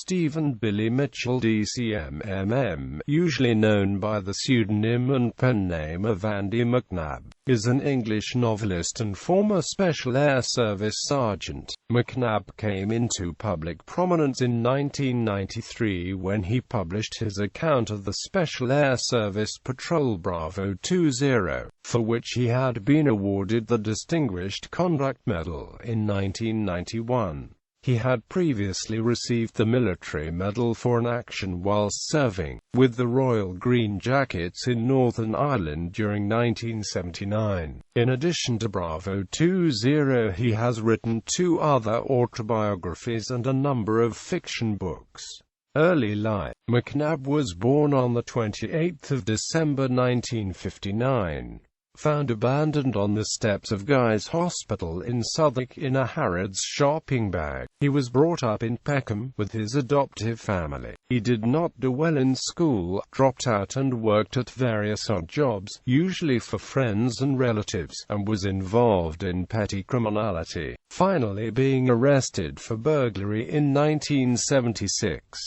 Stephen Billy Mitchell DCM, usually known by the pseudonym and pen name of Andy McNab, is an English novelist and former Special Air Service Sergeant. McNab came into public prominence in 1993 when he published his account of the Special Air Service Patrol Bravo 20, for which he had been awarded the Distinguished Conduct Medal in 1991. He had previously received the Military Medal for an action whilst serving with the Royal Green Jackets in Northern Ireland during 1979. In addition to Bravo 20, he has written 2 other autobiographies and a number of fiction books. Early life. McNab was born on the 28th of December 1959. Found abandoned on the steps of Guy's Hospital in Southwark in a Harrods shopping bag. He was brought up in Peckham with his adoptive family. He did not do well in school, dropped out and worked at various odd jobs, usually for friends and relatives, and was involved in petty criminality, finally being arrested for burglary in 1976.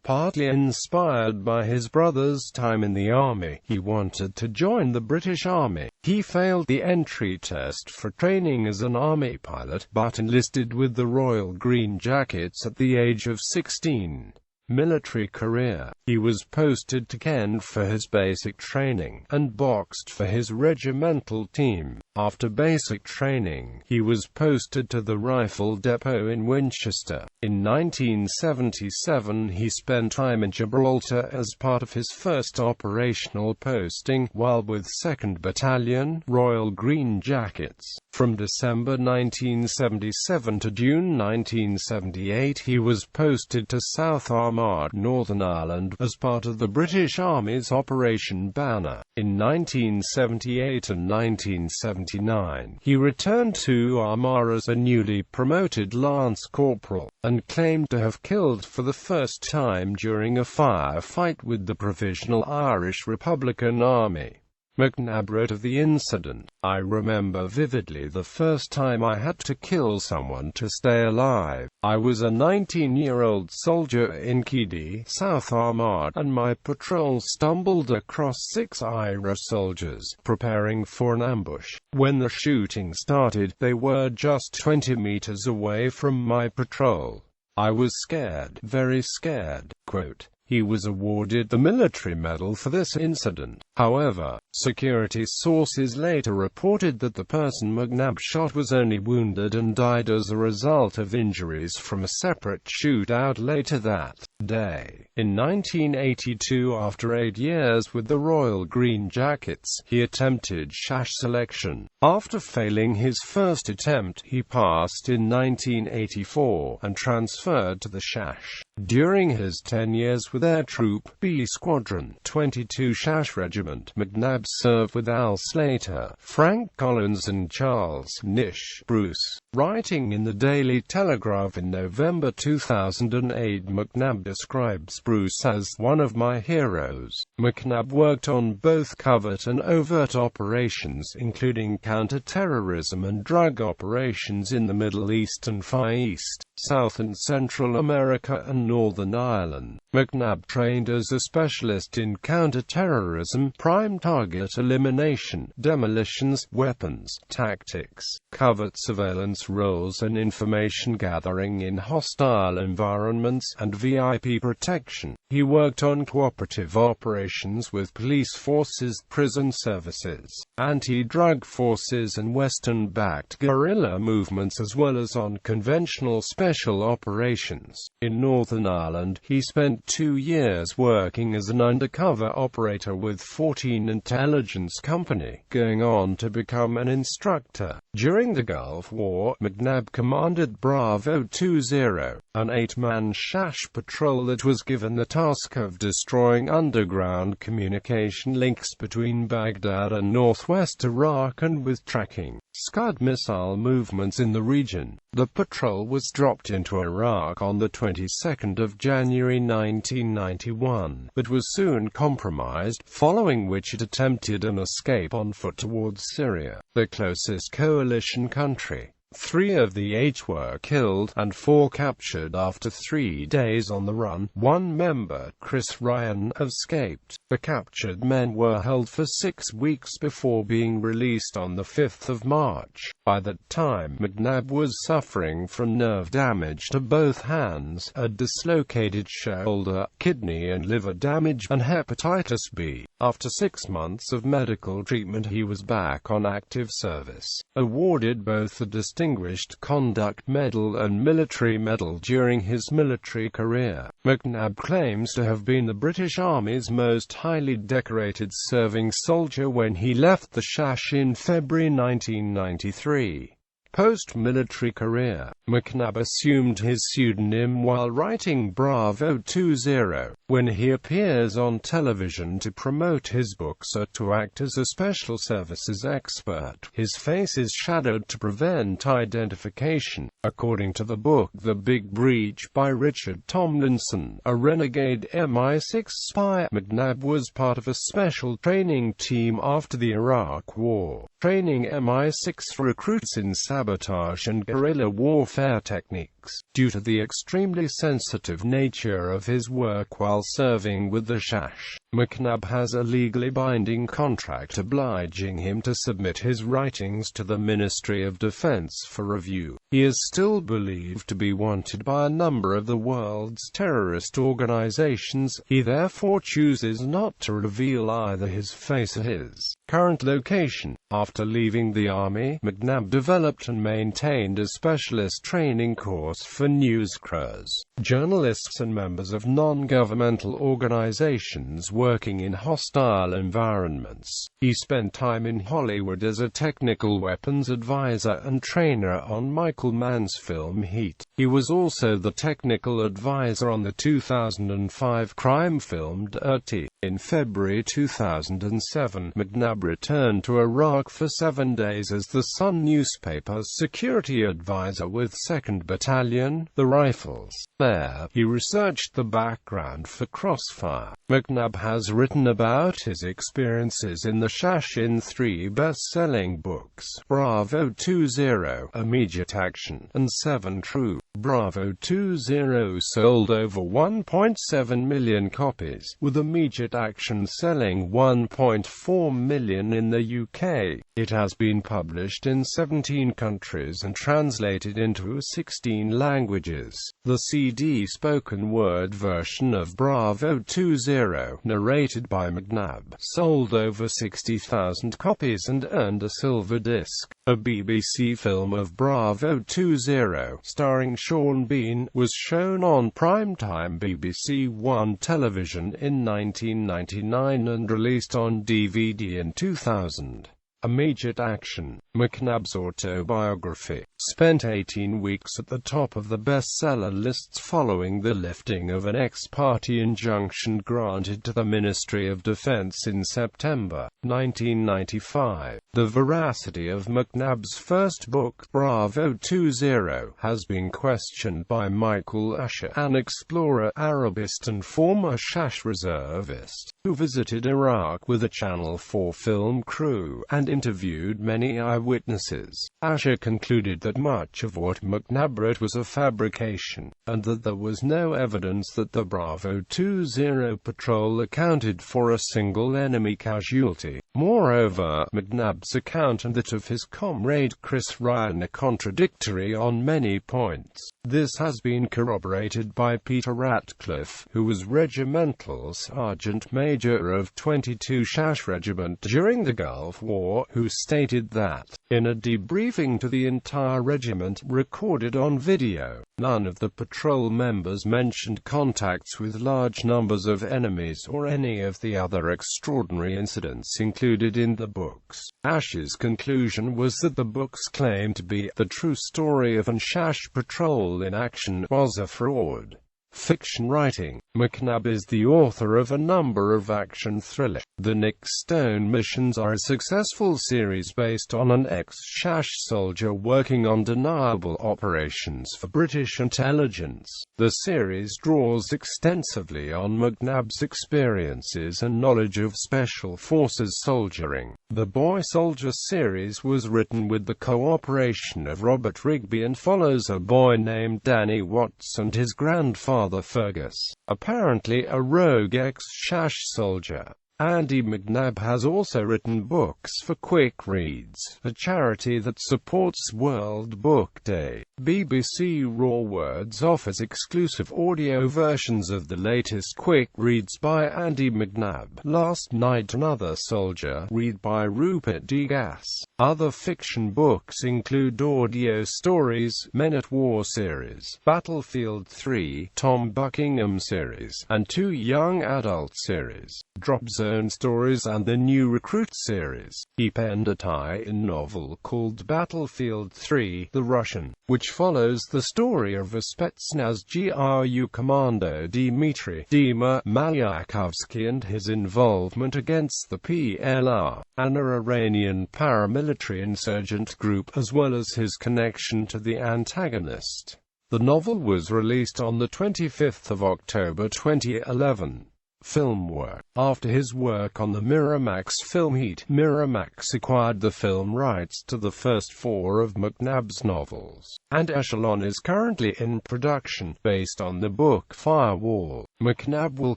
Partly inspired by his brother's time in the army, he wanted to join the British Army. He failed the entry test for training as an army pilot, but enlisted with the Royal Green Jackets at the age of 16. Military career. He was posted to Kent for his basic training, and boxed for his regimental team. After basic training, he was posted to the Rifle Depot in Winchester. In 1977 he spent time in Gibraltar as part of his first operational posting, while with 2nd Battalion, Royal Green Jackets. From December 1977 to June 1978 he was posted to South Armagh, Northern Ireland, as part of the British Army's Operation Banner. In 1978 and 1979, he returned to Armagh as a newly promoted Lance Corporal, and claimed to have killed for the first time during a firefight with the Provisional Irish Republican Army. McNab wrote of the incident, "I remember vividly the first time I had to kill someone to stay alive. I was a 19-year-old soldier in Keady, South Armagh, and my patrol stumbled across 6 Irish soldiers, preparing for an ambush. When the shooting started, they were just 20 meters away from my patrol. I was scared, very scared." Quote. He was awarded the Military Medal for this incident. However, security sources later reported that the person McNab shot was only wounded and died as a result of injuries from a separate shootout later that day. In 1982, after 8 years with the Royal Green Jackets, he attempted SHASH selection. After failing his first attempt, he passed in 1984, and transferred to the SHASH. During his 10 years with Air Troop B Squadron 22 SHASH Regiment, McNab served with Al Slater, Frank Collins and Charles Nish Bruce. Writing in the Daily Telegraph in November 2008, McNab describes Bruce as one of my heroes. McNab worked on both covert and overt operations, including counter-terrorism and drug operations in the Middle East and Far East, South and Central America and Northern Ireland. McNab trained as a specialist in counter-terrorism, prime target elimination, demolitions, weapons, tactics, covert surveillance roles and information gathering in hostile environments, and VIP protection. He worked on cooperative operations with police forces, prison services, anti-drug forces and Western-backed guerrilla movements, as well as on conventional special operations. In Northern Ireland, he spent 2 years working as an undercover operator with 14 Intelligence Company, going on to become an instructor. During the Gulf War, McNab commanded Bravo 20, an 8-man SHASH patrol that was given the task of destroying underground communication links between Baghdad and northwest Iraq and with tracking Scud missile movements in the region. The patrol was dropped into Iraq on the 22nd of January 1991, but was soon compromised, following which it attempted an escape on foot towards Syria, the closest coalition country. 3 of the 8 were killed, and 4 captured after 3 days on the run. One member, Chris Ryan, escaped. The captured men were held for 6 weeks before being released on the 5th of March. By that time, McNab was suffering from nerve damage to both hands, a dislocated shoulder, kidney and liver damage, and hepatitis B. After 6 months of medical treatment, he was back on active service. Awarded both the Distinguished Conduct Medal and Military Medal during his military career, McNab claims to have been the British Army's most highly decorated serving soldier when he left the Shash in February 1993. Post-military career, McNab assumed his pseudonym while writing Bravo 20, when he appears on television to promote his books or to act as a special services expert. His face is shadowed to prevent identification. According to the book The Big Breach by Richard Tomlinson, a renegade MI6 spy, McNab was part of a special training team after the Iraq War, training MI6 recruits in sabotage and guerrilla warfare techniques. Due to the extremely sensitive nature of his work while serving with the Shash, McNab has a legally binding contract obliging him to submit his writings to the Ministry of Defense for review. He is still believed to be wanted by a number of the world's terrorist organizations. He therefore chooses not to reveal either his face or his current location. After leaving the Army, McNab developed and maintained a specialist training course for newscrews, journalists and members of non-governmental organizations working in hostile environments. He spent time in Hollywood as a technical weapons advisor and trainer on Michael Mann's film Heat. He was also the technical advisor on the 2005 crime film Dirty. In February 2007, McNab returned to Iraq for 7 days as the Sun newspaper's security advisor with 2nd Battalion, the Rifles. There, he researched the background for Crossfire. McNab has written about his experiences in the Shash in 3 best-selling books: Bravo 20, Immediate Action, and 7 True. Bravo 20 sold over 1.7 million copies, with Immediate Action selling 1.4 million in the UK. It has been published in 17 countries and translated into 16 languages. The CD spoken word version of Bravo 20, narrated by McNab, sold over 60,000 copies and earned a silver disc. A BBC film of Bravo 20, starring Sean Bean, was shown on primetime BBC One television in 1999 and released on DVD in 2000. Immediate Action, McNab's autobiography, spent 18 weeks at the top of the bestseller lists following the lifting of an ex-parte injunction granted to the Ministry of Defense in September 1995. The veracity of McNab's first book, Bravo 20, has been questioned by Michael Asher, an explorer, Arabist and former Shash reservist, who visited Iraq with a Channel 4 film crew and interviewed many eyewitnesses. Asher concluded that much of what McNab wrote was a fabrication, and that there was no evidence that the Bravo 20 patrol accounted for a single enemy casualty. Moreover, McNab's account and that of his comrade Chris Ryan are contradictory on many points. This has been corroborated by Peter Ratcliffe, who was regimental sergeant major of 22 Shash Regiment during the Gulf War, who stated that, in a debriefing to the entire regiment recorded on video, none of the patrol members mentioned contacts with large numbers of enemies or any of the other extraordinary incidents included in the books. Asher's conclusion was that the books claimed to be the true story of an Shash patrol in action was a fraud. Fiction writing. McNab is the author of a number of action thrillers. The Nick Stone missions are a successful series based on an ex-SHASH soldier working on deniable operations for British intelligence. The series draws extensively on McNab's experiences and knowledge of Special Forces soldiering. The Boy Soldier series was written with the cooperation of Robert Rigby and follows a boy named Danny Watts and his grandfather Fergus, apparently a rogue ex-SHASH soldier. Andy McNab has also written books for Quick Reads, a charity that supports World Book Day. BBC Raw Words offers exclusive audio versions of the latest Quick Reads by Andy McNab. Last Night Another Soldier, read by Rupert Degas. Other fiction books include audio stories, Men at War series, Battlefield 3, Tom Buckingham series, and 2 young adult series, Drop Zone stories and the New Recruit series. He penned a tie-in novel called Battlefield 3, The Russian, which follows the story of a Spetsnaz GRU commando Dmitry Dima Malyakovsky and his involvement against the PLR, an Iranian paramilitary insurgent group, as well as his connection to the antagonist. The novel was released on the 25th of October 2011. Film work. After his work on the Miramax film Heat, Miramax acquired the film rights to the first 4 of McNab's novels, and Echelon is currently in production, based on the book Firewall. McNab will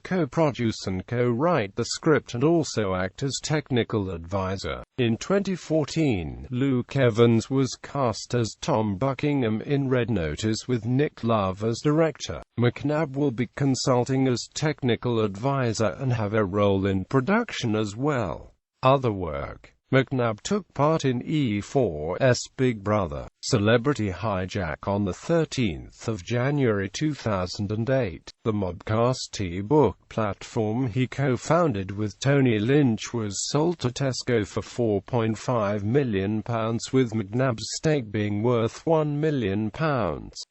co-produce and co-write the script and also act as technical advisor. In 2014, Luke Evans was cast as Tom Buckingham in Red Notice with Nick Love as director. McNab will be consulting as technical advisor and have a role in production as well. Other work. McNab took part in E4's Big Brother Celebrity Hijack on the 13th of January 2008. The Mobcast e-book platform he co-founded with Tony Lynch was sold to Tesco for £4.5 million, with McNab's stake being worth £1 million.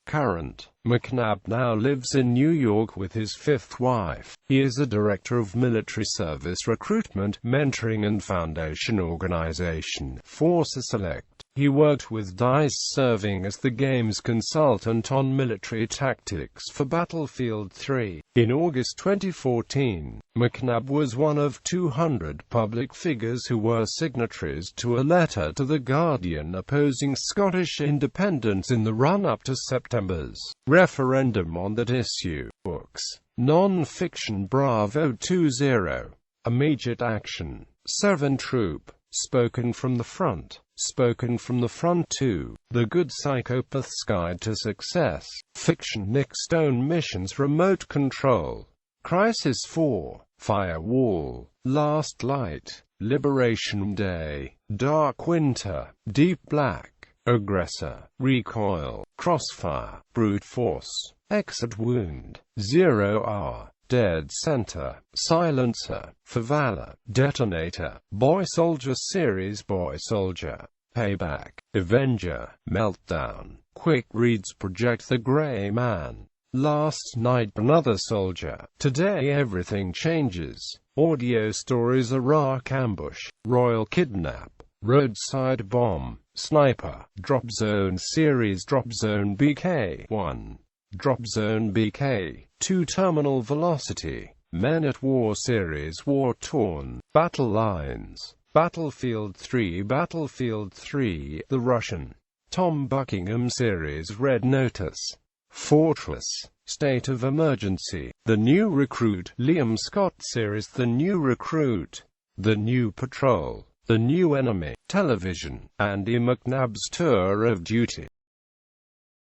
Current. McNab now lives in New York with his 5th wife. He is a director of military service recruitment, mentoring and foundation organization, Forces Select. He worked with DICE, serving as the game's consultant on military tactics for Battlefield 3. In August 2014, McNab was one of 200 public figures who were signatories to a letter to The Guardian opposing Scottish independence in the run-up to September's referendum on that issue. Books. Non-fiction. Bravo 20. Immediate Action. 7 Troop. Spoken from the Front. Spoken from the Front 2. The Good Psychopath's Guide to Success. Fiction. Nick Stone Missions. Remote Control. Crisis 4. Firewall. Last Light. Liberation Day. Dark Winter. Deep Black. Aggressor. Recoil. Crossfire. Brute Force. Exit Wound. 0 Hour. Dead Center. Silencer. Favela. Detonator. Boy Soldier series. Boy Soldier. Payback. Avenger. Meltdown. Quick Reads. Project The Gray Man. Last Night Another Soldier. Today Everything Changes. Audio stories. Iraq Ambush. Royal Kidnap. Roadside Bomb. Sniper. Drop Zone series. Drop Zone BK1. Drop Zone BK 2. Terminal Velocity. Men at War series. War Torn. Battle Lines. Battlefield 3. Battlefield 3, The Russian. Tom Buckingham series. Red Notice. Fortress. State of Emergency. The New Recruit. Liam Scott series. The New Recruit. The New Patrol. The New Enemy. Television. Andy McNab's Tour of Duty.